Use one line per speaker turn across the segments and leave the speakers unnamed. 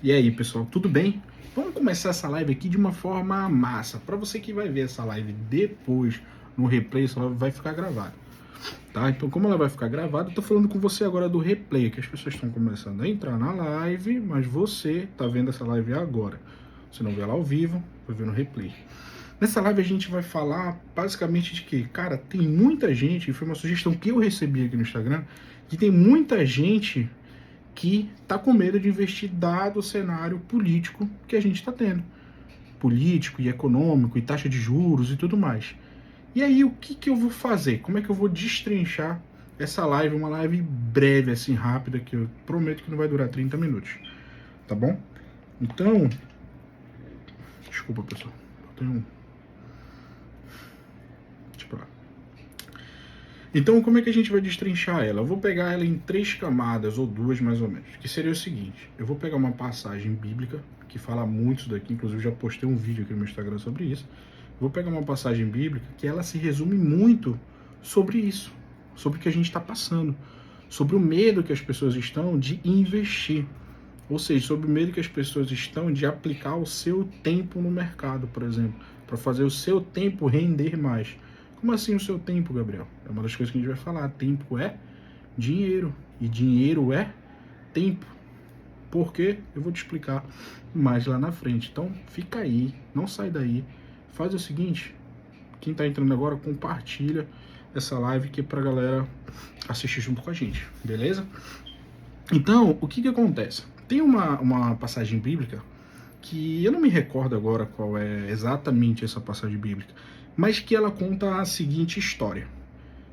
E aí, pessoal, tudo bem? Vamos começar essa live aqui de uma forma massa. Para você que vai ver essa live depois no replay, essa live vai ficar gravada, tá? Então, como ela vai ficar gravada, eu tô falando com você agora do replay, que as pessoas estão começando a entrar na live, mas você tá vendo essa live agora. Você não vê ela ao vivo, vai ver no replay. Nessa live a gente vai falar basicamente de que, cara, tem muita gente, foi uma sugestão que eu recebi aqui no Instagram, que tem muita gente que está com medo de investir dado o cenário político que a gente está tendo. Político e econômico e taxa de juros e tudo mais. E aí o que eu vou fazer? Como é que eu vou destrinchar essa live? Uma live breve, assim, rápida, que eu prometo que não vai durar 30 minutos. Tá bom? Então... Desculpa, pessoal. Eu tenho... Deixa eu lá. Então, como é que a gente vai destrinchar ela? Eu vou pegar ela em 3 camadas, ou 2 mais ou menos, que seria o seguinte: eu vou pegar uma passagem bíblica, que fala muito isso daqui, inclusive já postei um vídeo aqui no meu Instagram sobre isso. Vou pegar uma passagem bíblica que ela se resume muito sobre isso, sobre o que a gente está passando, sobre o medo que as pessoas estão de investir, ou seja, sobre o medo que as pessoas estão de aplicar o seu tempo no mercado, por exemplo, para fazer o seu tempo render mais. Como assim o seu tempo, Gabriel? É uma das coisas que a gente vai falar. Tempo é dinheiro. E dinheiro é tempo. Por quê? Eu vou te explicar mais lá na frente. Então, fica aí. Não sai daí. Faz o seguinte. Quem tá entrando agora, compartilha essa live que é pra galera assistir junto com a gente. Beleza? Então, o que acontece? Tem uma passagem bíblica que eu não me recordo agora qual é exatamente essa passagem bíblica, mas que ela conta a seguinte história.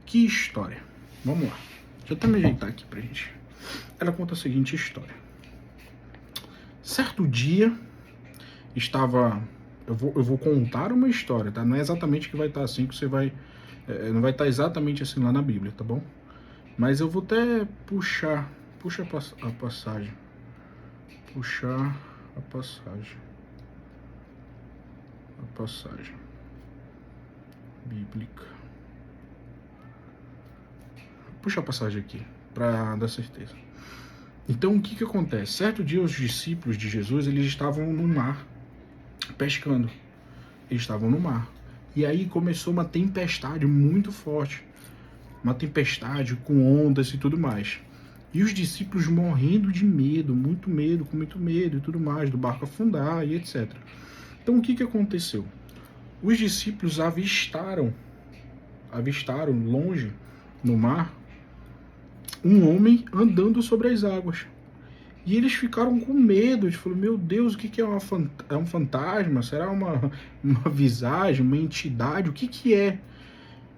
Que história? Vamos lá. Deixa eu até me ajeitar aqui pra gente. Ela conta a seguinte história. Certo dia, estava... Eu vou contar uma história, tá? Não é exatamente que vai estar assim que você vai... não vai estar exatamente assim lá na Bíblia, tá bom? Mas eu vou até puxar... Puxa a passagem. Puxar a passagem. A passagem bíblica. Puxa a passagem aqui, para dar certeza. Então, o que acontece? Certo dia, os discípulos de Jesus, eles estavam no mar, pescando. Eles estavam no mar. E aí começou uma tempestade muito forte. Uma tempestade com ondas e tudo mais. E os discípulos morrendo de medo, com muito medo e tudo mais, do barco afundar e etc. Então, o que aconteceu? Os discípulos avistaram longe, no mar, um homem andando sobre as águas. E eles ficaram com medo. Eles falaram: meu Deus, o que é um fantasma? Será uma visagem, uma entidade? O que é?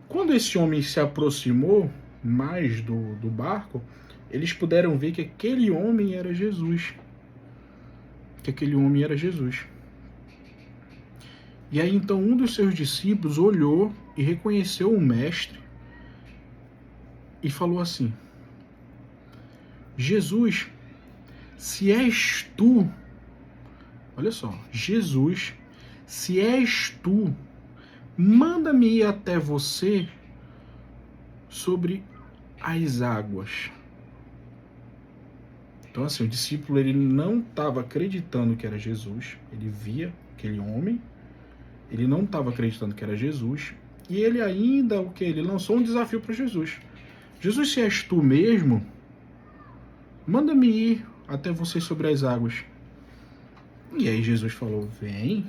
Quando esse homem se aproximou mais do barco, eles puderam ver que aquele homem era Jesus. E aí então um dos seus discípulos olhou e reconheceu o mestre e falou assim: Jesus, se és tu, olha só, Jesus, se és tu, manda-me ir até você sobre as águas. Então assim, o discípulo ele não estava acreditando que era Jesus, ele via aquele homem, ele não estava acreditando que era Jesus, e ele ainda, ele lançou um desafio para Jesus. Jesus, se és tu mesmo, manda-me ir até você sobre as águas. E aí Jesus falou: vem,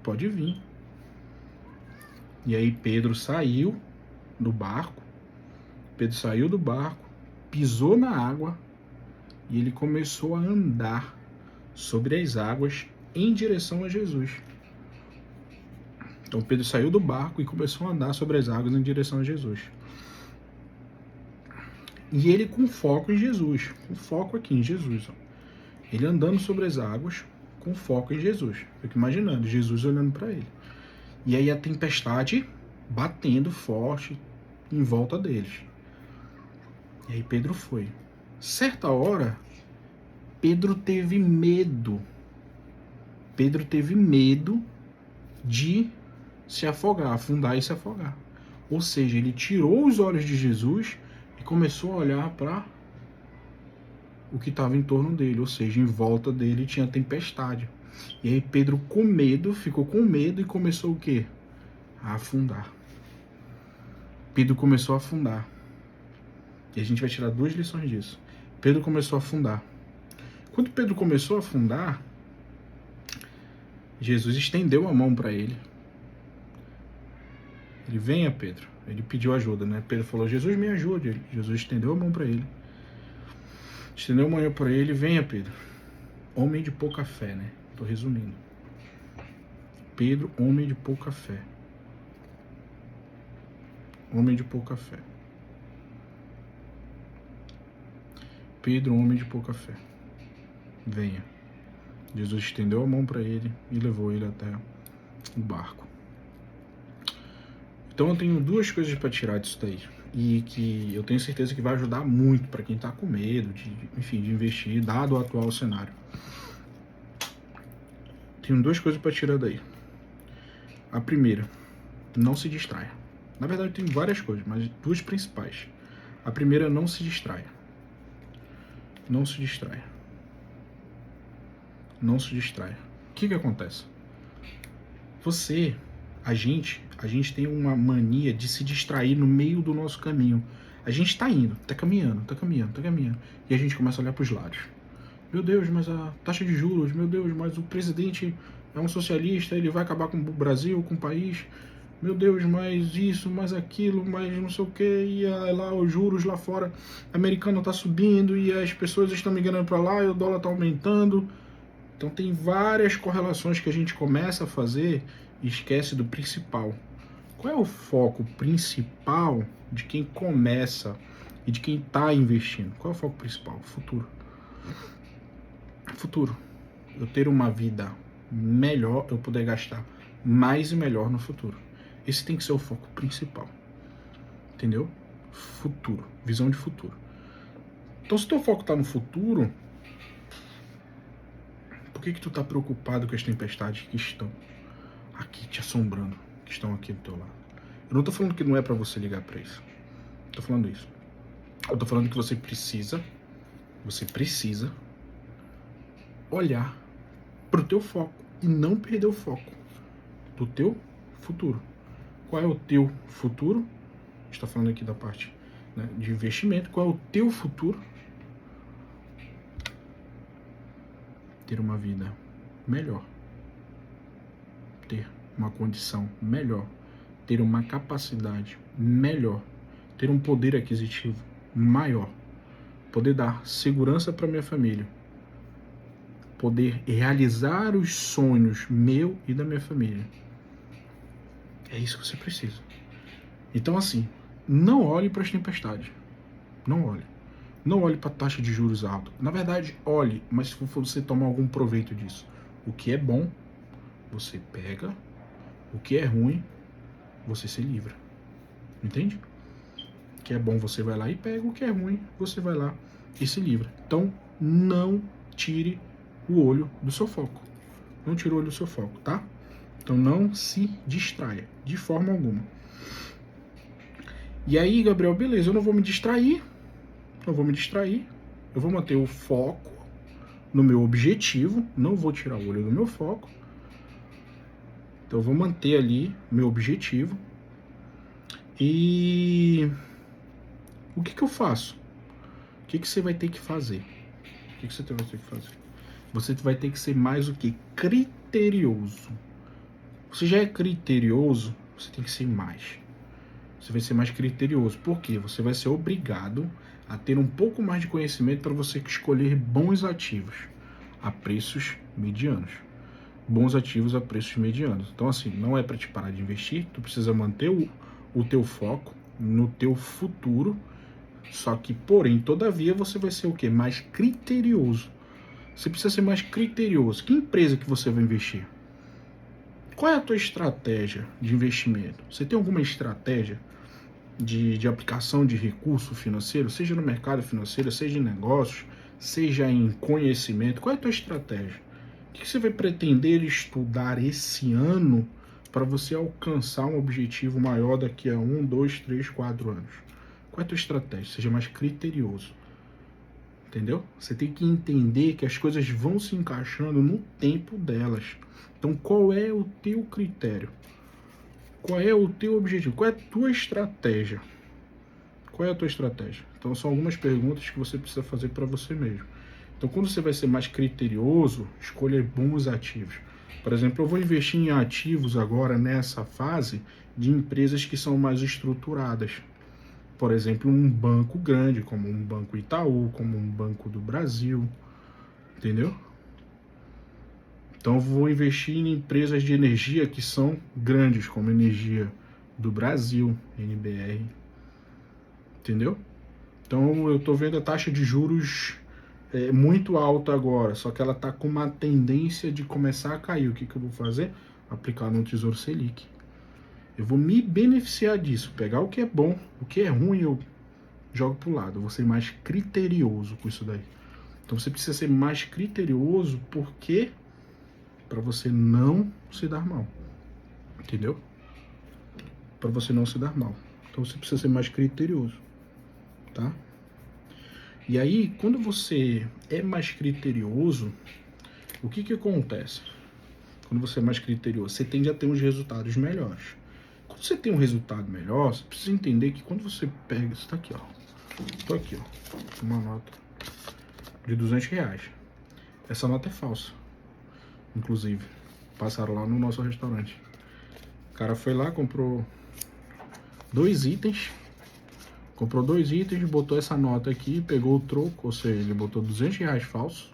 pode vir. E aí Pedro saiu do barco, pisou na água e ele começou a andar sobre as águas em direção a Jesus. Então Pedro saiu do barco e começou a andar sobre as águas em direção a Jesus. E ele com foco em Jesus, com foco aqui em Jesus. Ó. Ele andando sobre as águas com foco em Jesus. Fico imaginando, Jesus olhando para ele. E aí a tempestade batendo forte em volta deles. E aí Pedro foi. Certa hora, Pedro teve medo. Pedro teve medo de se afogar, afundar e se afogar. Ou seja, ele tirou os olhos de Jesus e começou a olhar para o que estava em torno dele, ou seja, em volta dele tinha tempestade. E aí Pedro, com medo, ficou com medo e começou o quê? A afundar. Pedro começou a afundar. E a gente vai tirar 2 lições disso. Pedro começou a afundar. Quando Pedro começou a afundar, Jesus estendeu a mão para ele. Ele, venha, Pedro. Ele pediu ajuda, né? Pedro falou, Jesus, me ajude. Jesus estendeu a mão para ele. Estendeu a mão para ele, venha, Pedro. Homem de pouca fé, né? Tô resumindo. Pedro, homem de pouca fé. Homem de pouca fé. Pedro, homem de pouca fé. Venha. Jesus estendeu a mão para ele e levou ele até o barco. Então eu tenho 2 coisas para tirar disso daí. E que eu tenho certeza que vai ajudar muito para quem está com medo de investir, dado o atual cenário. Tenho 2 coisas para tirar daí. A primeira, não se distraia. Na verdade tem várias coisas, mas 2 principais. A primeira, não se distraia. Não se distraia. Não se distraia. O que acontece? A gente tem uma mania de se distrair no meio do nosso caminho. A gente tá indo, tá caminhando. E a gente começa a olhar para os lados. Meu Deus, mas a taxa de juros, meu Deus, mas o presidente é um socialista, ele vai acabar com o Brasil, com o país. Meu Deus, mas isso, mas aquilo, mas não sei o que, e lá os juros lá fora, americano tá subindo e as pessoas estão migrando para lá e o dólar tá aumentando. Então tem várias correlações que a gente começa a fazer e esquece do principal. Qual é o foco principal de quem começa e de quem está investindo? Qual é o foco principal? Futuro. Futuro. Eu ter uma vida melhor, eu poder gastar mais e melhor no futuro. Esse tem que ser o foco principal. Entendeu? Futuro. Visão de futuro. Então se teu foco está no futuro, por que tu tá preocupado com as tempestades que estão aqui te assombrando, que estão aqui do teu lado? Eu não tô falando que não é para você ligar para isso. Tô falando isso. Eu tô falando que você precisa olhar pro teu foco e não perder o foco do teu futuro. Qual é o teu futuro? A gente tá falando aqui da parte, né, de investimento. Qual é o teu futuro? Ter uma vida melhor, ter uma condição melhor, ter uma capacidade melhor, ter um poder aquisitivo maior, poder dar segurança para minha família, poder realizar os sonhos meu e da minha família. É isso que você precisa. Então assim, não olhe para as tempestades, não olhe. Não olhe para a taxa de juros alta. Na verdade, olhe, mas se for você tomar algum proveito disso. O que é bom, você pega. O que é ruim, você se livra. Entende? O que é bom, você vai lá e pega. O que é ruim, você vai lá e se livra. Então, não tire o olho do seu foco. Não tire o olho do seu foco, tá? Então, não se distraia, de forma alguma. E aí, Gabriel, beleza, eu não vou me distrair. Eu vou manter o foco no meu objetivo, não vou tirar o olho do meu foco. Então eu vou manter ali meu objetivo. E o que eu faço? O que você vai ter que fazer? Você vai ter que ser mais o que? Criterioso. Você já é criterioso, você tem que ser mais. Você vai ser mais criterioso. Por quê? Você vai ser obrigado a ter um pouco mais de conhecimento para você escolher bons ativos a preços medianos. Bons ativos a preços medianos. Então, assim, não é para te parar de investir, tu precisa manter o teu foco no teu futuro, só que, porém, todavia, você vai ser o quê? Mais criterioso. Você precisa ser mais criterioso. Que empresa que você vai investir? Qual é a tua estratégia de investimento? Você tem alguma estratégia de aplicação de recurso financeiro, seja no mercado financeiro, seja em negócios, seja em conhecimento? Qual é a tua estratégia? O que você vai pretender estudar esse ano para você alcançar um objetivo maior daqui a 1, 2, 3, 4 anos? Qual é a tua estratégia? Seja mais criterioso. Entendeu? Você tem que entender que as coisas vão se encaixando no tempo delas. Então, qual é o teu critério? Qual é o teu objetivo? Qual é a tua estratégia? Qual é a tua estratégia? Então, são algumas perguntas que você precisa fazer para você mesmo. Então, quando você vai ser mais criterioso, escolha bons ativos. Por exemplo, eu vou investir em ativos agora nessa fase de empresas que são mais estruturadas. Por exemplo, um banco grande, como um Banco Itaú, como um Banco do Brasil, entendeu? Então, eu vou investir em empresas de energia que são grandes, como Energia do Brasil, NBR, entendeu? Então, eu estou vendo a taxa de juros muito alta agora, só que ela está com uma tendência de começar a cair. O que eu vou fazer? Aplicar no Tesouro Selic. Eu vou me beneficiar disso, pegar o que é bom, o que é ruim eu jogo pro lado. Eu vou ser mais criterioso com isso daí. Então você precisa ser mais criterioso porque para você não se dar mal, entendeu? Para você não se dar mal. Então você precisa ser mais criterioso, tá? E aí, quando você é mais criterioso, o que acontece? Quando você é mais criterioso, você tende a ter uns resultados melhores. Quando você tem um resultado melhor, você precisa entender que quando você pega... Isso tá aqui, ó. Tô aqui, ó. Uma nota de R$200. Essa nota é falsa. Inclusive, passaram lá no nosso restaurante. O cara foi lá, comprou dois itens, botou essa nota aqui, pegou o troco, ou seja, ele botou R$200 falso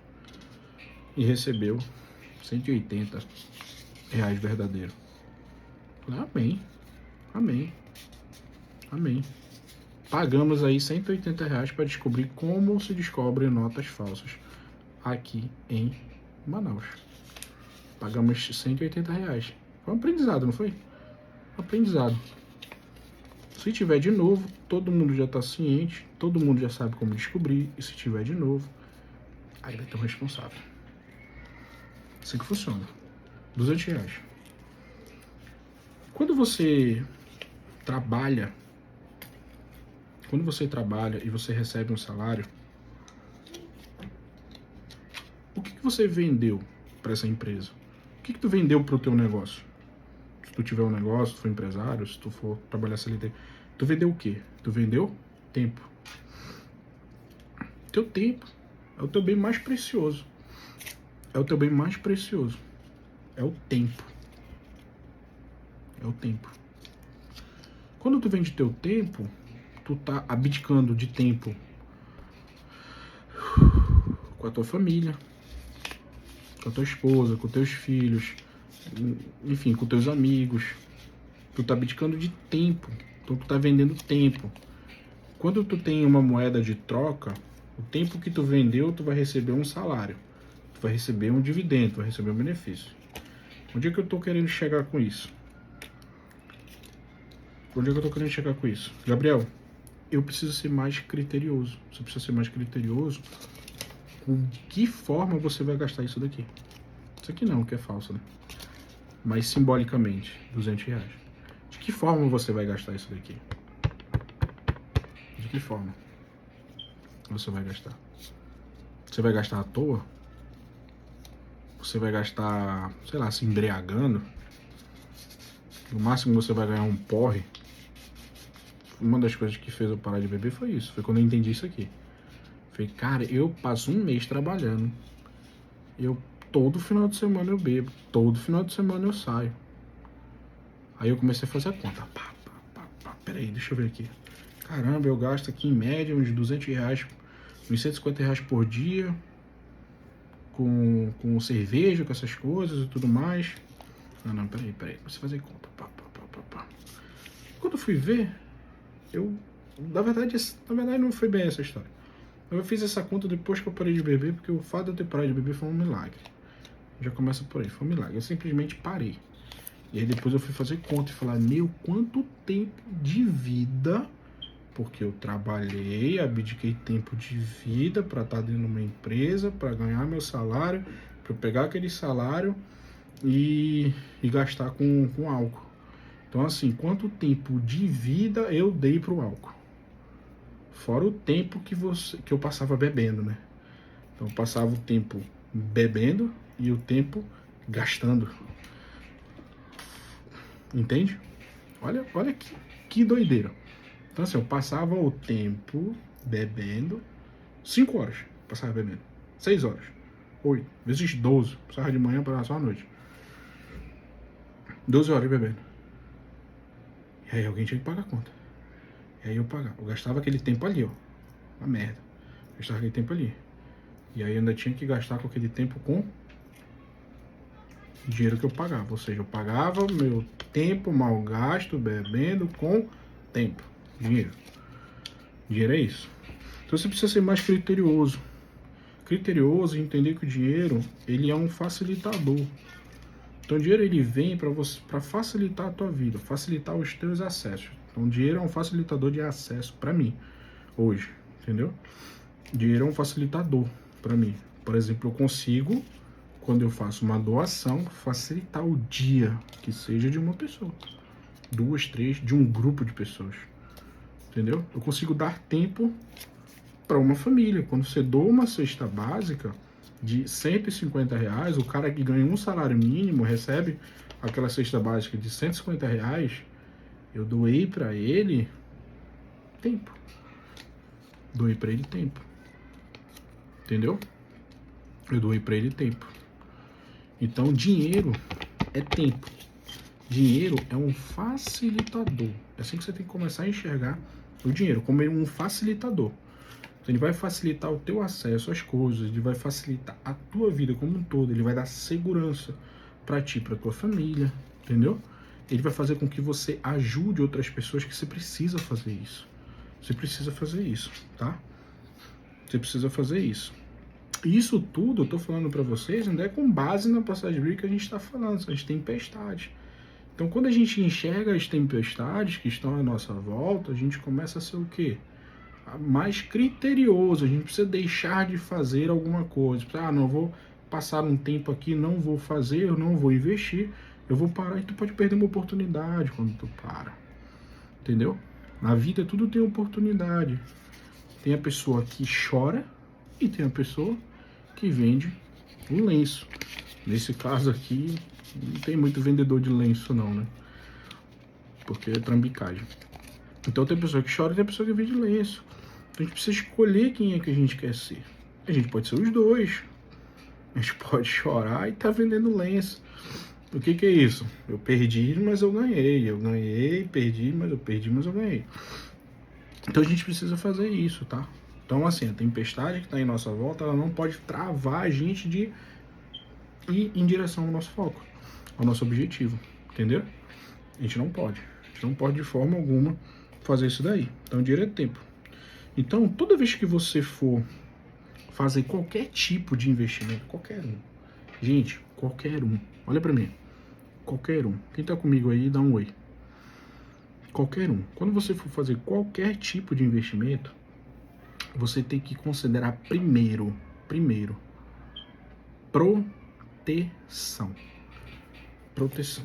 e recebeu R$180 verdadeiro. Amém, amém, amém. Pagamos aí R$180 para descobrir como se descobrem notas falsas aqui em Manaus. Pagamos R$180. Foi um aprendizado, não foi? Aprendizado. Se tiver de novo, todo mundo já está ciente, todo mundo já sabe como descobrir, e se tiver de novo, aí vai ter um responsável. Assim que funciona. R$200. Quando você trabalha e você recebe um salário, o que você vendeu para essa empresa? O que tu vendeu para o teu negócio? Se tu tiver um negócio, se tu for empresário, se tu for trabalhar CLT, tu vendeu o quê? Tu vendeu tempo. Teu tempo é o teu bem mais precioso. É o teu bem mais precioso. É o tempo. É o tempo. Quando tu vende teu tempo, tu tá abdicando de tempo com a tua família, com a tua esposa, com teus filhos, enfim, com teus amigos. Tu tá abdicando de tempo. Então tu tá vendendo tempo. Quando tu tem uma moeda de troca, o tempo que tu vendeu, tu vai receber um salário. Tu vai receber um dividendo, tu vai receber um benefício. Onde é que eu tô querendo chegar com isso? Onde é que eu tô querendo chegar com isso? Gabriel, eu preciso ser mais criterioso. Você precisa ser mais criterioso com de que forma você vai gastar isso daqui. Isso aqui não, que é falso, né? Mas simbolicamente, R$200. De que forma você vai gastar isso daqui? De que forma você vai gastar? Você vai gastar à toa? Você vai gastar, sei lá, se embriagando? No máximo você vai ganhar um porre. Uma das coisas que fez eu parar de beber foi isso. Foi quando eu entendi isso aqui. Falei, cara, eu passo um mês trabalhando. Todo final de semana eu bebo. Todo final de semana eu saio. Aí eu comecei a fazer a conta. Peraí, deixa eu ver aqui. Caramba, eu gasto aqui em média uns R$200, uns R$150 por dia. Com cerveja, com essas coisas e tudo mais. Não, peraí. Você fazer conta. Quando eu fui ver, na verdade não foi bem essa história. Eu fiz essa conta depois que eu parei de beber, porque o fato de eu ter parado de beber foi um milagre. Já começa por aí, foi um milagre. Eu simplesmente parei. E aí depois eu fui fazer conta e falar, meu, quanto tempo de vida, porque eu trabalhei, abdiquei tempo de vida para estar dentro de uma empresa, para ganhar meu salário, para eu pegar aquele salário e gastar com álcool. Então assim, quanto tempo de vida eu dei pro álcool? Fora o tempo que eu passava bebendo, né? Então eu passava o tempo bebendo e o tempo gastando. Entende? Olha que doideira. Então assim, eu passava o tempo bebendo 5 horas, passava bebendo. 6 horas, 8, vezes 12, passava de manhã para só à noite. 12 horas bebendo. E aí alguém tinha que pagar a conta. E aí eu pagava. Eu gastava aquele tempo ali, ó. Uma merda. Eu gastava aquele tempo ali. E aí eu ainda tinha que gastar com aquele tempo com dinheiro que eu pagava. Ou seja, eu pagava meu tempo mal gasto bebendo com tempo. Dinheiro. Dinheiro é isso. Então você precisa ser mais criterioso. Criterioso e entender que o dinheiro, ele é um facilitador. Então o dinheiro ele vem para você, para facilitar a tua vida, facilitar os teus acessos. Então o dinheiro é um facilitador de acesso para mim hoje, entendeu? Dinheiro é um facilitador para mim. Por exemplo, eu consigo, quando eu faço uma doação, facilitar o dia que seja de uma pessoa, 2, 3, de um grupo de pessoas, entendeu? Eu consigo dar tempo para uma família. Quando você doa uma cesta básica de R$ 150, o cara que ganha um salário mínimo recebe aquela cesta básica de R$ 150. Eu doei para ele tempo. Doei para ele tempo. Entendeu? Eu doei para ele tempo. Então, dinheiro é tempo. Dinheiro é um facilitador. É assim que você tem que começar a enxergar o dinheiro, como um facilitador. Então, ele vai facilitar o teu acesso às coisas, ele vai facilitar a tua vida como um todo, ele vai dar segurança para ti, para tua família, entendeu? Ele vai fazer com que você ajude outras pessoas que você precisa fazer isso. Você precisa fazer isso, tá? Você precisa fazer isso. Isso tudo eu tô falando para vocês ainda é com base na passagem bíblica que a gente está falando, são as tempestades. Então, quando a gente enxerga as tempestades que estão à nossa volta, a gente começa a ser o quê? Mais criterioso. A gente precisa deixar de fazer alguma coisa. Ah, não vou passar um tempo aqui, não vou fazer, eu não vou investir, eu vou parar. E tu pode perder uma oportunidade quando tu para. Entendeu? Na vida tudo tem oportunidade. Tem a pessoa que chora e tem a pessoa que vende um lenço. Nesse caso aqui, não tem muito vendedor de lenço não, né? Porque é trambicagem. Então tem pessoa que chora e tem pessoa que vende lenço. Então a gente precisa escolher quem é que a gente quer ser. A gente pode ser os dois. A gente pode chorar e tá vendendo lenço. O que é isso? Eu perdi, mas eu ganhei. Eu ganhei, perdi, mas eu perdi, mas eu ganhei. Então a gente precisa fazer isso, tá? Então assim, a tempestade que está em nossa volta, ela não pode travar a gente de ir em direção ao nosso foco, ao nosso objetivo, entendeu? A gente não pode. A gente não pode de forma alguma fazer isso daí. Então dinheiro é tempo. Então toda vez que você for fazer qualquer tipo de investimento, qualquer um, gente, qualquer um, olha pra mim, qualquer um, quem tá comigo aí, dá um oi. Qualquer um. Quando você for fazer qualquer tipo de investimento, você tem que considerar primeiro, proteção. Proteção.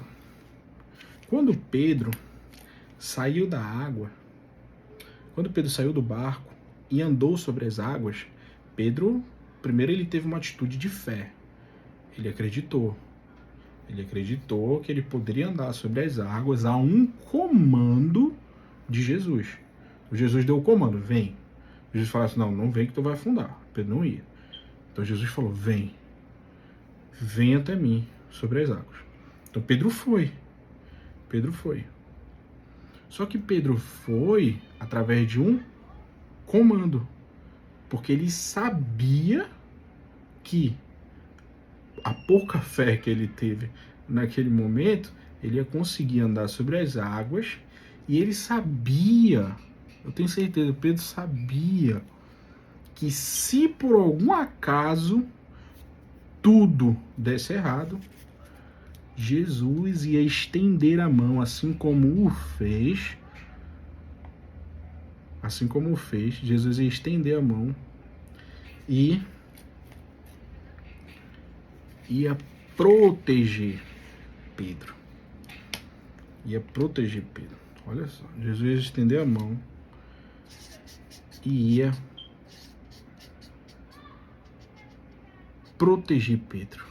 Quando Pedro saiu da água, quando Pedro saiu do barco e andou sobre as águas, Pedro, primeiro ele teve uma atitude de fé. Ele acreditou. Ele acreditou que ele poderia andar sobre as águas a um comando de Jesus. Jesus deu o comando, vem. Jesus falou assim, não vem que tu vai afundar. Pedro não ia. Então Jesus falou, vem até mim sobre as águas. Então Pedro foi. Só que Pedro foi através de um comando. Porque ele sabia que a pouca fé que ele teve naquele momento, ele ia conseguir andar sobre as águas, e ele sabia, eu tenho certeza, Pedro sabia que se por algum acaso tudo desse errado, Jesus ia estender a mão, assim como o fez, Jesus ia estender a mão e ia proteger Pedro. Olha só, Jesus ia estender a mão e ia proteger Pedro.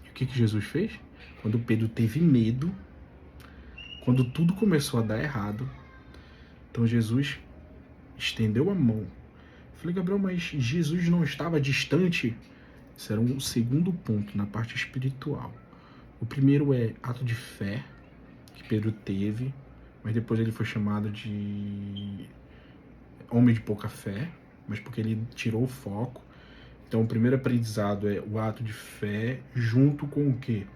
E o que Jesus fez? Quando Pedro teve medo, quando tudo começou a dar errado, então Jesus estendeu a mão. Eu falei, Gabriel, mas Jesus não estava distante? Esse era um segundo ponto na parte espiritual. O primeiro é ato de fé que Pedro teve, mas depois ele foi chamado de homem de pouca fé, mas porque ele tirou o foco. Então o primeiro aprendizado é o ato de fé junto com o quê?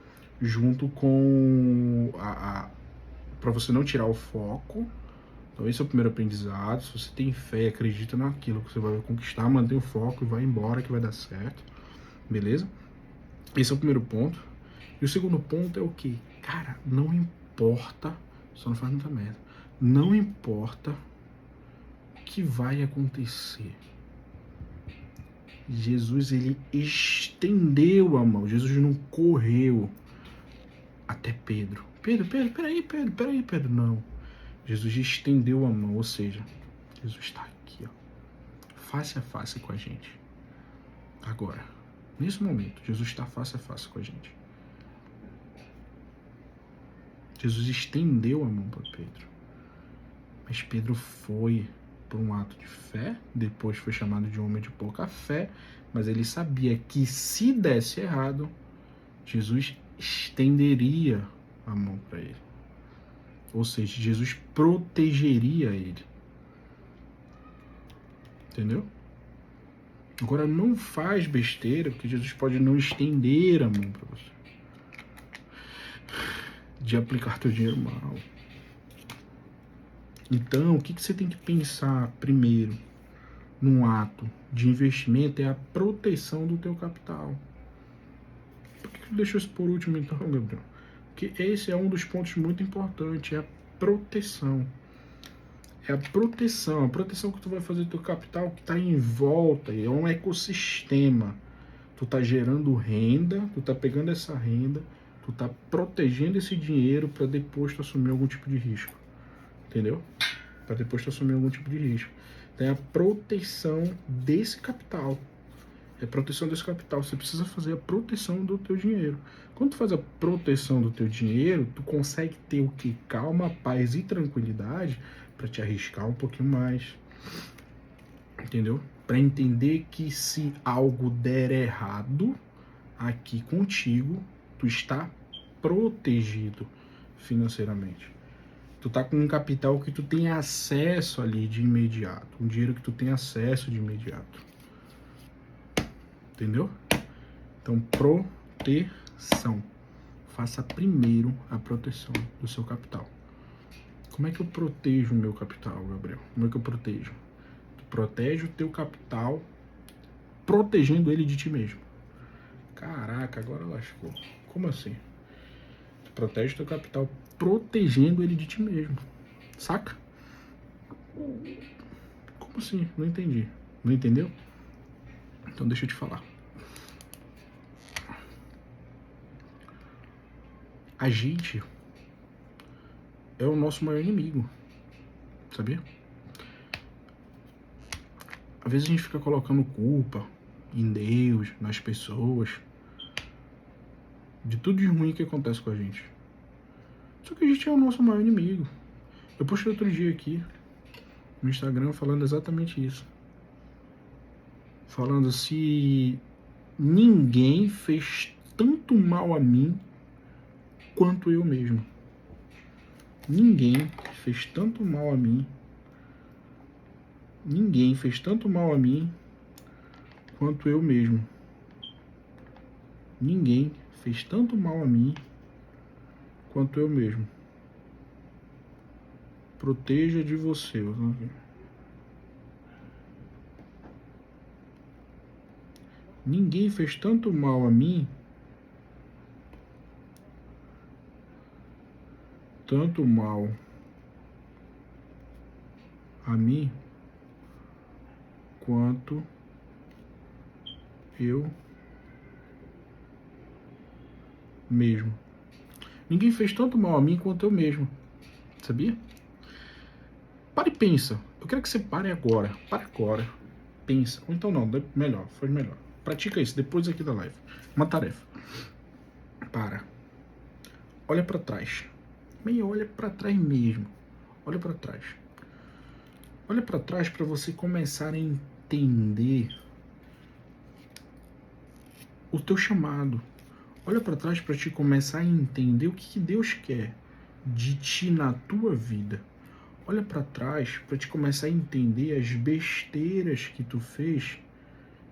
Junto com para você não tirar o foco. Então esse é o primeiro aprendizado. Se você tem fé, acredita naquilo que você vai conquistar, mantém o foco e vai embora que vai dar certo. Beleza? Esse é o primeiro ponto. E o segundo ponto é o que? Cara, não importa, só não faz muita merda. Não importa o que vai acontecer. Jesus, ele estendeu a mão. Jesus não correu até Pedro. Pedro. Não. Jesus estendeu a mão, ou seja, Jesus está aqui, ó, face a face com a gente. Agora, nesse momento, Jesus está face a face com a gente. Jesus estendeu a mão para Pedro. Mas Pedro foi por um ato de fé, depois foi chamado de homem de pouca fé, mas ele sabia que se desse errado, Jesus estenderia a mão para ele. Ou seja, Jesus protegeria ele. Entendeu? Agora não faz besteira, porque Jesus pode não estender a mão para você. De aplicar teu dinheiro mal. Então, o que você tem que pensar primeiro num ato de investimento é a proteção do teu capital. Por que eu deixo isso por último então, Gabriel? Porque esse é um dos pontos muito importantes, é a proteção. É a proteção que tu vai fazer do teu capital que está em volta, é um ecossistema. Tu tá gerando renda, tu tá pegando essa renda, tu tá protegendo esse dinheiro para depois tu assumir algum tipo de risco. Entendeu? Para depois tu assumir algum tipo de risco. Tem a proteção desse capital. É a proteção desse capital. Você precisa fazer a proteção do teu dinheiro. Quando tu faz a proteção do teu dinheiro, tu consegue ter o que? Calma, paz e tranquilidade para te arriscar um pouquinho mais. Entendeu? Para entender que se algo der errado aqui contigo, tu está protegido financeiramente. Tu tá com um capital que tu tem acesso ali de imediato. Um dinheiro que tu tem acesso de imediato. Entendeu? Então, proteção. Faça primeiro a proteção do seu capital. Como é que eu protejo o meu capital, Gabriel? Como é que eu protejo? Tu protege o teu capital protegendo ele de ti mesmo. Caraca, agora lascou. Como assim? Tu protege o teu capital protegendo ele de ti mesmo. Saca? Como assim? Não entendi. Não entendeu? Então deixa eu te falar. A gente é o nosso maior inimigo. Sabia? Às vezes a gente fica colocando culpa em Deus, nas pessoas, de tudo de ruim que acontece com a gente. Só que a gente é o nosso maior inimigo. Eu postei outro dia aqui no Instagram falando exatamente isso. Falando se ninguém fez tanto mal a mim quanto eu mesmo. Ninguém fez tanto mal a mim. Ninguém fez tanto mal a mim quanto eu mesmo. Ninguém fez tanto mal a mim quanto eu mesmo. Proteja de você. Ninguém fez tanto mal a mim, tanto mal a mim, quanto eu mesmo. Ninguém fez tanto mal a mim quanto eu mesmo. Sabia? Para e pensa. Eu quero que você pare agora. Para agora. pensa. Ou então não, melhor, faz melhor. Pratica isso depois aqui da live. Uma tarefa. Para. Olha para trás. Meio olha para trás mesmo. Olha para trás. Olha para trás para você começar a entender o teu chamado. Olha para trás para te começar a entender o que Deus quer de ti na tua vida. Olha para trás para te começar a entender as besteiras que tu fez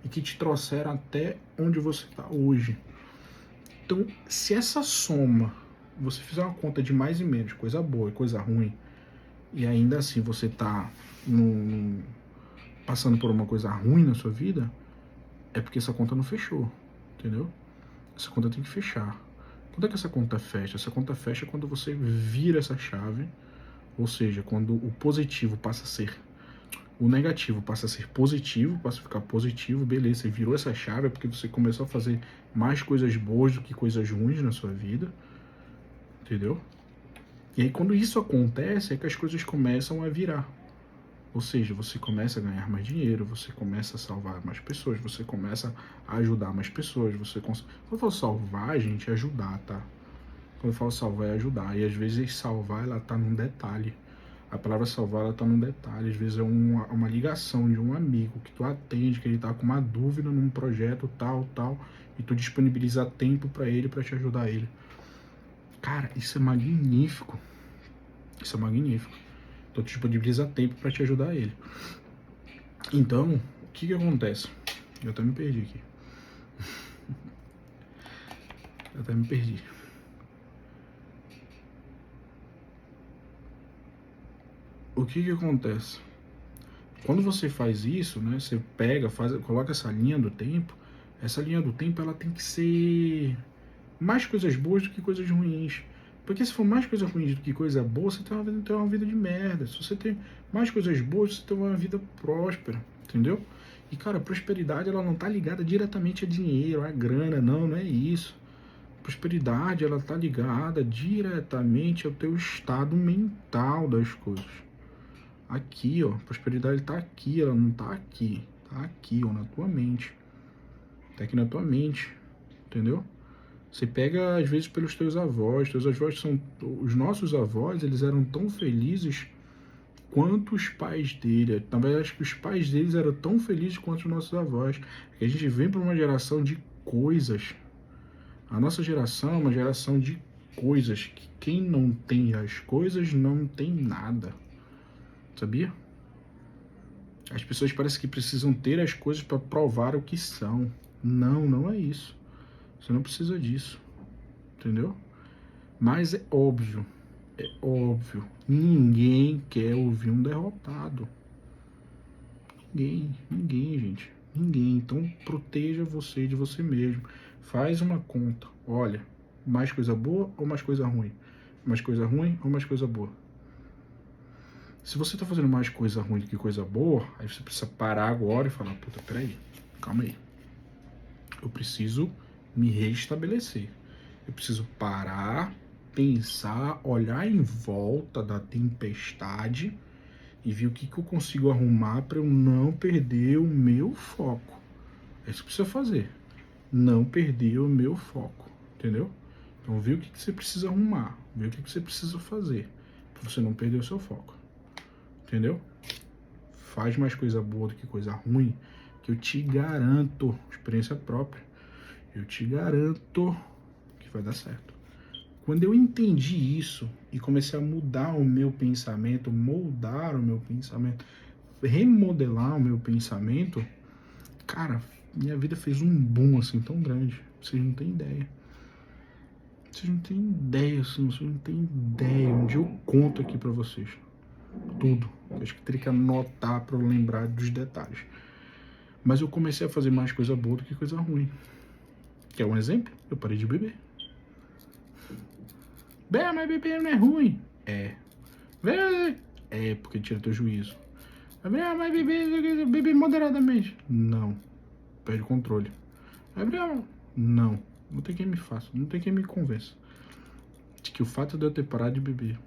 e que te trouxeram até onde você está hoje. Então, se essa soma, você fizer uma conta de mais e menos, coisa boa e coisa ruim, e ainda assim você está passando por uma coisa ruim na sua vida, é porque essa conta não fechou, entendeu? Essa conta tem que fechar. Quando é que essa conta fecha? Essa conta fecha quando você vira essa chave, ou seja, quando o positivo passa a ser... O negativo passa a ser positivo, passa a ficar positivo, beleza, você virou essa chave, é porque você começou a fazer mais coisas boas do que coisas ruins na sua vida, entendeu? E aí quando isso acontece, é que as coisas começam a virar. Ou seja, você começa a ganhar mais dinheiro, você começa a salvar mais pessoas, você começa a ajudar mais pessoas, Quando eu falo salvar, gente, é ajudar, tá? Quando eu falo salvar, é ajudar. E às vezes salvar, ela tá num detalhe. A palavra salvar, ela tá num detalhe. Às vezes é uma ligação de um amigo que tu atende, que ele tá com uma dúvida num projeto tal, e tu disponibiliza tempo para ele, para te ajudar ele. Cara, isso é magnífico. Isso é magnífico. Então tu disponibiliza tempo para te ajudar ele. Então, o que acontece? Eu até me perdi aqui. O que acontece? Quando você faz isso, né, você pega, coloca essa linha do tempo, ela tem que ser mais coisas boas do que coisas ruins. Porque se for mais coisa ruim do que coisa boa, você tem uma vida de merda. Se você tem mais coisas boas, você tem uma vida próspera, entendeu? E, cara, a prosperidade, ela não tá ligada diretamente a dinheiro, a grana, não é isso. Prosperidade, ela tá ligada diretamente ao teu estado mental das coisas. Aqui, ó, prosperidade tá aqui, ela não tá aqui. Tá aqui, ó, na tua mente. Tá aqui na tua mente, entendeu? Você pega, às vezes, pelos teus avós são... Os nossos avós, eles eram tão felizes quanto os pais dele. Na verdade, acho que os pais deles eram tão felizes quanto os nossos avós. Porque a gente vem para uma geração de coisas. A nossa geração é uma geração de coisas. Que quem não tem as coisas não tem nada. Sabia? As pessoas parecem que precisam ter as coisas para provar o que são. Não é isso. Você não precisa disso. Entendeu? Mas é óbvio. Ninguém quer ouvir um derrotado. Ninguém, gente. Ninguém. Então proteja você de você mesmo. Faz uma conta. Olha, mais coisa boa ou mais coisa ruim? Mais coisa ruim ou mais coisa boa? Se você tá fazendo mais coisa ruim do que coisa boa, aí você precisa parar agora e falar, puta, peraí, calma aí. Eu preciso me restabelecer. Eu preciso parar, pensar, olhar em volta da tempestade e ver o que eu consigo arrumar para eu não perder o meu foco. É isso que precisa fazer. Não perder o meu foco, entendeu? Então, ver o que você precisa arrumar, ver o que você precisa fazer para você não perder o seu foco. Entendeu? Faz mais coisa boa do que coisa ruim, que eu te garanto, experiência própria, eu te garanto que vai dar certo. Quando eu entendi isso e comecei a mudar o meu pensamento, moldar o meu pensamento, remodelar o meu pensamento, cara, minha vida fez um boom assim tão grande. Vocês não têm ideia. Vocês não têm ideia, assim, vocês não têm ideia. Um dia eu conto aqui pra vocês. Tudo. Eu acho que teria que anotar pra eu lembrar dos detalhes. Mas eu comecei a fazer mais coisa boa do que coisa ruim. Quer um exemplo? Eu parei de beber. Bem, mas beber não é ruim. É. É, porque tira teu juízo. Mas beber moderadamente. Não. Perde o controle. Não. Não tem quem me faça. Não tem quem me convença. De que o fato de eu ter parado de beber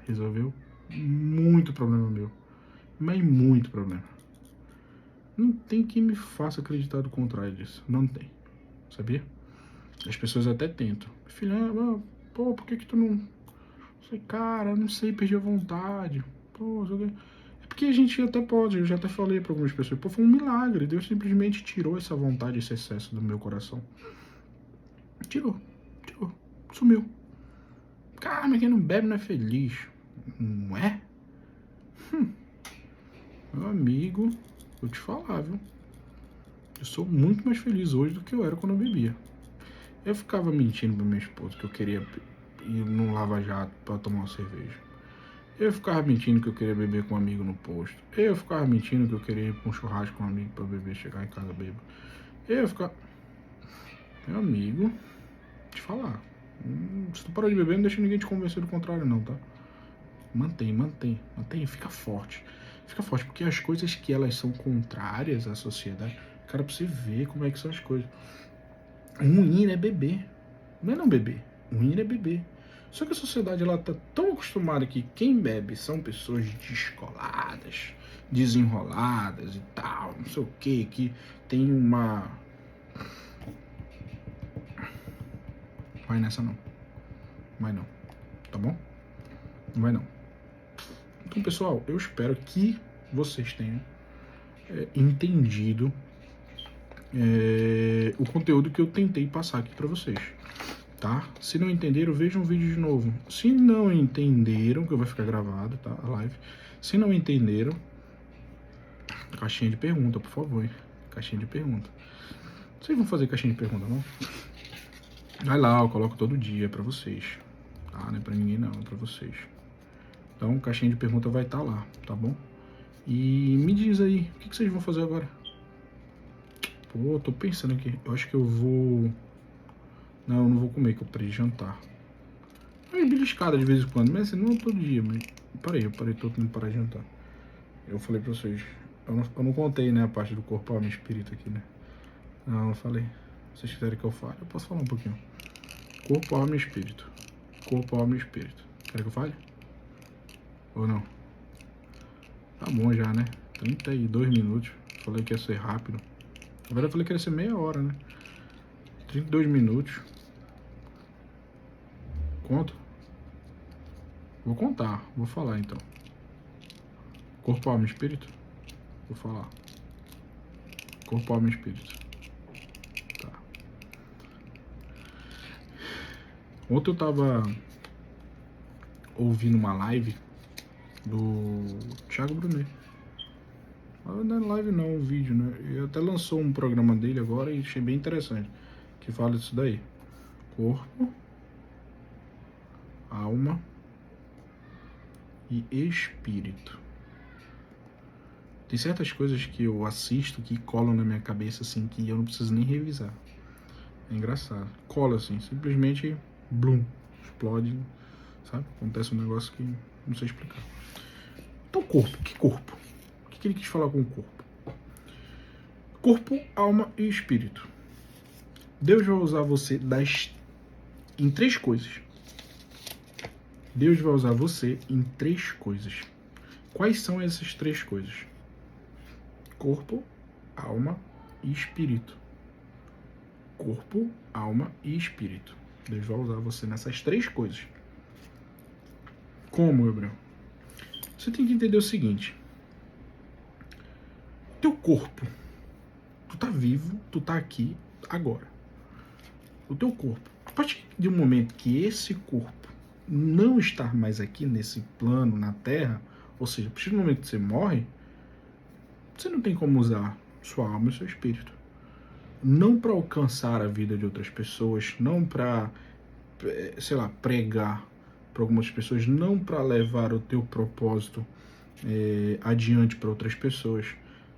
resolveu muito problema meu. Mas muito problema. Não tem quem me faça acreditar do contrário disso. Não tem. Sabia? As pessoas até tentam. Filha, pô, por que tu não... Falei, cara, não sei, perdi a vontade. Pô, é porque a gente até pode, eu já até falei para algumas pessoas, pô, foi um milagre. Deus simplesmente tirou essa vontade, esse excesso do meu coração. Tirou. Sumiu. Cara, mas quem não bebe não é feliz. Não é? Meu amigo, vou te falar, viu? Eu sou muito mais feliz hoje do que eu era quando eu bebia. Eu ficava mentindo pra minha esposa que eu queria ir num lava-jato pra tomar uma cerveja. Eu ficava mentindo que eu queria beber com um amigo no posto. Eu ficava mentindo que eu queria ir pra um churrasco com um amigo pra beber, chegar em casa bêbado. Eu ficava... Meu amigo, te falar. Se tu parar de beber, não deixa ninguém te convencer do contrário não, tá? Mantém, fica forte. Fica forte, porque as coisas que elas são contrárias à sociedade, cara, pra você ver como é que são as coisas. O ruim é beber. Não é não beber. O ruim é beber. Só que a sociedade ela tá tão acostumada que quem bebe são pessoas descoladas, desenroladas e tal, não sei o que tem uma... Vai nessa não. Vai não. Tá bom? Não vai não. Então, pessoal, eu espero que vocês tenham entendido o conteúdo que eu tentei passar aqui para vocês, tá? Se não entenderam, vejam o vídeo de novo. Se não entenderam, que vai ficar gravado, tá? A live. Se não entenderam, caixinha de pergunta, por favor, hein? Caixinha de pergunta. Vocês vão fazer caixinha de pergunta, não? Vai lá, eu coloco todo dia para vocês, tá? Não é para ninguém não, é para vocês. Então, caixinha de pergunta vai estar lá, tá bom? E me diz aí, o que vocês vão fazer agora? Pô, tô pensando aqui. Eu acho que eu vou... Não, eu não vou comer, que eu parei de jantar. Eu beliscada de vez em quando, mas assim, não todo dia, mas... Eu parei todo mundo parar de jantar. Eu falei pra vocês, eu não contei, né, a parte do corpo, alma e espírito aqui, né? Não falei. Se vocês quiserem que eu fale, eu posso falar um pouquinho. Corpo, alma e espírito. Corpo, alma e espírito. Querem que eu fale? Ou não? Tá bom já, né? 32 minutos. Falei que ia ser rápido. Na verdade, eu falei que ia ser meia hora, né? 32 minutos. Conto? Vou contar. Vou falar, então. Corpo, alma e espírito? Vou falar. Corpo, alma e espírito. Tá. Ontem eu tava ouvindo uma live do Thiago Brunet. Não é live não, um vídeo, né? Ele até lançou um programa dele agora e achei bem interessante. Que fala disso daí. Corpo, alma e espírito. Tem certas coisas que eu assisto que colam na minha cabeça assim que eu não preciso nem revisar. É engraçado. Cola assim, simplesmente blum, explode, sabe? Acontece um negócio que não sei explicar. Então corpo, que corpo? O que ele quis falar com o corpo? Corpo, alma e espírito. Deus vai usar você em 3 coisas. Deus vai usar você em 3 coisas. Quais são essas 3 coisas? Corpo, alma e espírito. Corpo, alma e espírito. Deus vai usar você nessas 3 coisas. Como, Gabriel? Você tem que entender o seguinte. Teu corpo, tu tá vivo, tu tá aqui agora. O teu corpo, a partir de um momento que esse corpo não está mais aqui nesse plano, na Terra, ou seja, a partir do momento que você morre, você não tem como usar sua alma e seu espírito. Não para alcançar a vida de outras pessoas, não para, sei lá, pregar para algumas pessoas, não para levar o teu propósito adiante para outras pessoas,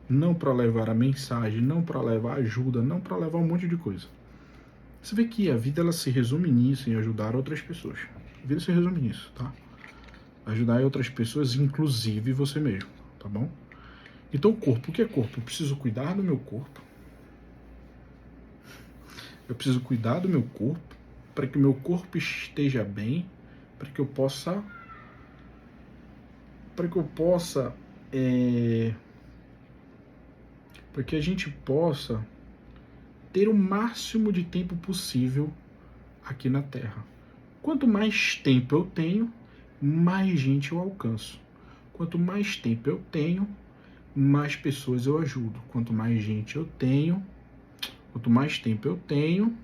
não para levar a mensagem, não para levar ajuda, não para levar um monte de coisa. Você vê que a vida ela se resume nisso, em ajudar outras pessoas. A vida se resume nisso, tá? Ajudar outras pessoas, inclusive você mesmo, tá bom? Então, o corpo, o que é corpo? Eu preciso cuidar do meu corpo. Eu preciso cuidar do meu corpo para que o meu corpo esteja bem, para que eu possa para que a gente possa ter o máximo de tempo possível aqui na Terra. Quanto mais tempo eu tenho, mais gente eu alcanço. Quanto mais tempo eu tenho, mais pessoas eu ajudo. Quanto mais gente eu tenho, quanto mais tempo eu tenho,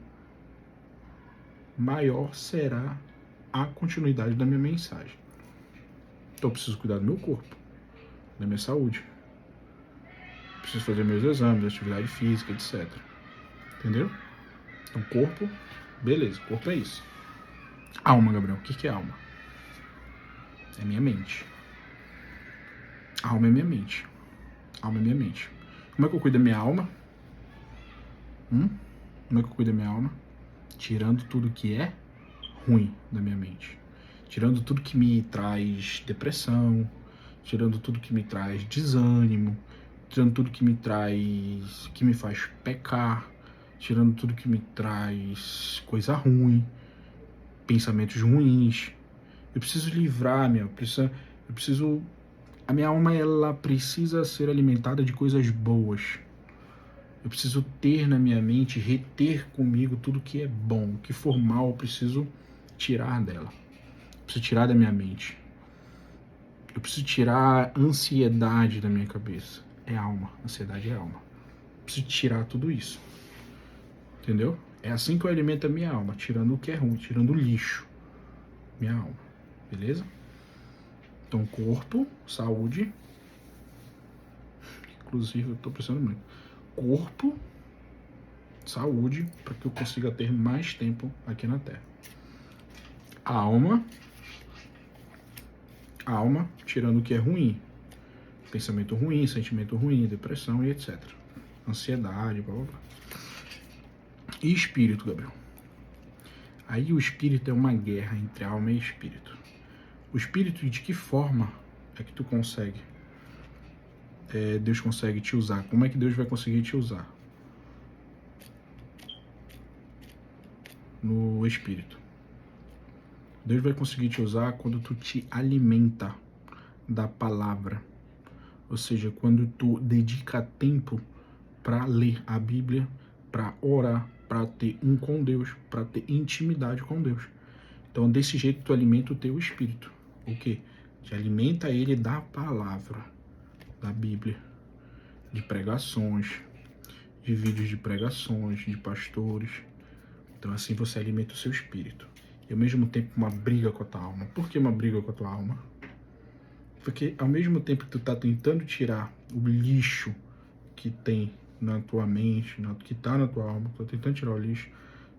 maior será a continuidade da minha mensagem. Então eu preciso cuidar do meu corpo, da minha saúde. Preciso fazer meus exames, atividade física, etc. Entendeu? Então corpo, beleza, corpo é isso. Alma, Gabriel, o que é alma? É minha mente. Alma é minha mente. Alma é minha mente. Como é que eu cuido da minha alma? Como é que eu cuido da minha alma? Tirando tudo que é ruim da minha mente. Tirando tudo que me traz depressão, tirando tudo que me traz desânimo, tirando tudo que me traz, que me faz pecar, tirando tudo que me traz coisa ruim, pensamentos ruins. Eu preciso livrar, a minha alma, ela precisa ser alimentada de coisas boas. Eu preciso ter na minha mente, reter comigo tudo que é bom. O que for mal, eu preciso tirar dela. Eu preciso tirar da minha mente. Eu preciso tirar a ansiedade da minha cabeça. É alma. Ansiedade é alma. Eu preciso tirar tudo isso. Entendeu? É assim que eu alimento a minha alma. Tirando o que é ruim, tirando o lixo. Minha alma. Beleza? Então, corpo, saúde. Inclusive, eu tô precisando muito. Corpo, saúde, para que eu consiga ter mais tempo aqui na Terra. Alma, tirando o que é ruim. Pensamento ruim, sentimento ruim, depressão e etc. Ansiedade, blá blá blá. E espírito, Gabriel. Aí o espírito é uma guerra entre alma e espírito. O espírito, de que forma é que tu consegue? Deus consegue te usar. Como é que Deus vai conseguir te usar? No espírito. Deus vai conseguir te usar quando tu te alimenta da palavra. Ou seja, quando tu dedica tempo para ler a Bíblia, para orar, para ter um com Deus, para ter intimidade com Deus. Então, desse jeito, tu alimenta o teu espírito. O quê? Te alimenta ele da palavra, da Bíblia, de pregações, de vídeos de pregações, de pastores. Então, assim você alimenta o seu espírito. E, ao mesmo tempo, uma briga com a tua alma. Por que uma briga com a tua alma? Porque, ao mesmo tempo que tu tá tentando tirar o lixo que tem na tua mente, que tá na tua alma, tu tá tentando tirar o lixo,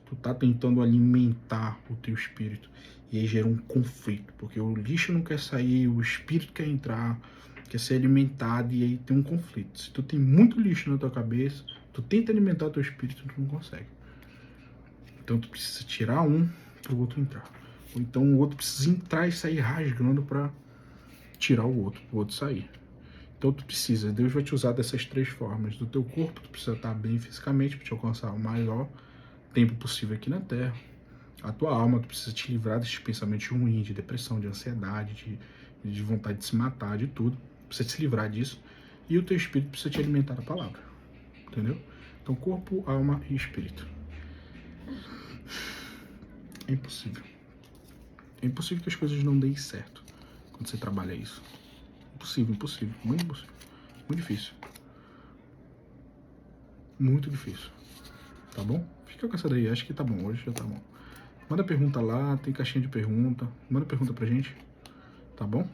tu tá tentando alimentar o teu espírito. E aí gera um conflito, porque o lixo não quer sair, o espírito quer entrar, quer ser alimentado, e aí tem um conflito. Se tu tem muito lixo na tua cabeça, tu tenta alimentar o teu espírito, tu não consegue. Então tu precisa tirar um pro outro entrar. Ou então o outro precisa entrar e sair rasgando para tirar o outro sair. Então tu precisa, Deus vai te usar dessas três formas. Do teu corpo, tu precisa estar bem fisicamente para te alcançar o maior tempo possível aqui na Terra. A tua alma, tu precisa te livrar desses pensamentos ruins, de depressão, de ansiedade, de vontade de se matar, de tudo. Precisa se livrar disso. E o teu espírito precisa te alimentar da palavra. Entendeu? Então corpo, alma e espírito. É impossível. É impossível que as coisas não deem certo quando você trabalha isso. Impossível, impossível. Muito impossível. Muito difícil. Muito difícil. Tá bom? Fica com essa daí. Acho que tá bom. Hoje já tá bom. Manda pergunta lá. Tem caixinha de pergunta. Manda pergunta pra gente. Tá bom?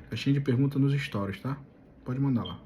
Caixinha de pergunta nos stories, tá? Pode mandar lá.